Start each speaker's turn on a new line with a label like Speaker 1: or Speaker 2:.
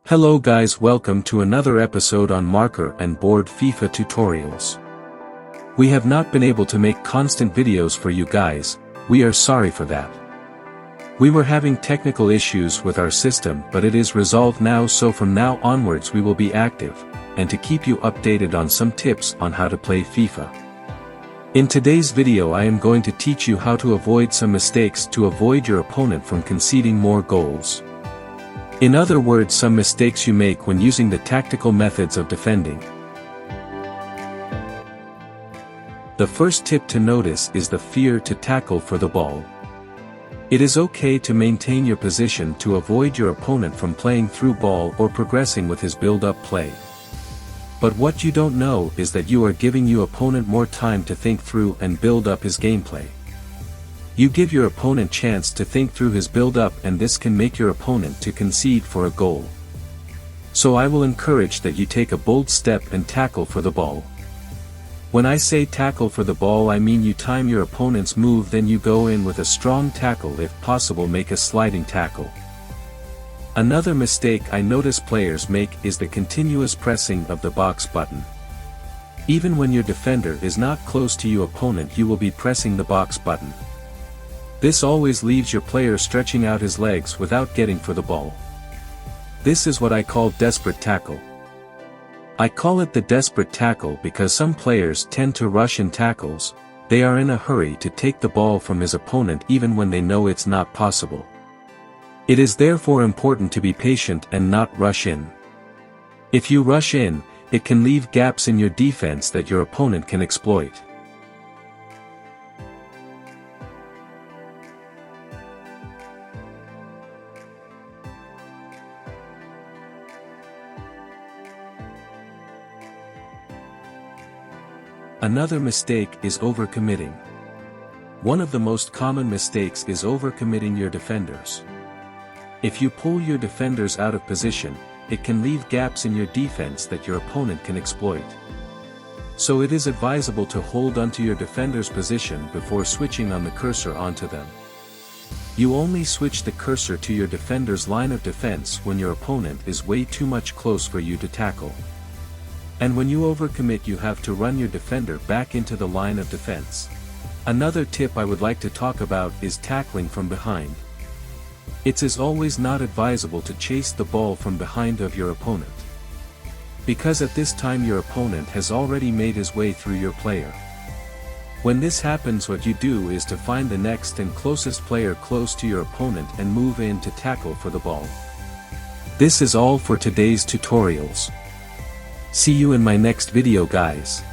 Speaker 1: Hello guys, welcome to another episode on Marker and Board FIFA tutorials. We have not been able to make constant videos for you guys, we are sorry for that. We were having technical issues with our system, but it is resolved now, so from now onwards we will be active, and to keep you updated on some tips on how to play FIFA. In today's video I am going to teach you how to avoid some mistakes to avoid your opponent from conceding more goals. In other words, some mistakes you make when using the tactical methods of defending. The first tip to notice is the fear to tackle for the ball. It is okay to maintain your position to avoid your opponent from playing through ball or progressing with his build-up play. But what you don't know is that you are giving your opponent more time to think through and build up his gameplay. You give your opponent chance to think through his build-up, and this can make your opponent to concede for a goal. So I will encourage that you take a bold step and tackle for the ball. When I say tackle for the ball, I mean you time your opponent's move, then you go in with a strong tackle, if possible make a sliding tackle. Another mistake I notice players make is the continuous pressing of the box button. Even when your defender is not close to your opponent, you will be pressing the box button. This always leaves your player stretching out his legs without getting for the ball. This is what I call desperate tackle. I call it the desperate tackle because some players tend to rush in tackles. They are in a hurry to take the ball from his opponent even when they know it's not possible. It is therefore important to be patient and not rush in. If you rush in, it can leave gaps in your defense that your opponent can exploit. Another mistake is overcommitting. One of the most common mistakes is overcommitting your defenders. If you pull your defenders out of position, it can leave gaps in your defense that your opponent can exploit. So it is advisable to hold onto your defender's position before switching on the cursor onto them. You only switch the cursor to your defender's line of defense when your opponent is way too much close for you to tackle. And when you overcommit, you have to run your defender back into the line of defense. Another tip I would like to talk about is tackling from behind. It is always not advisable to chase the ball from behind of your opponent, because at this time your opponent has already made his way through your player. When this happens, what you do is to find the next and closest player close to your opponent and move in to tackle for the ball. This is all for today's tutorials. See you in my next video, guys.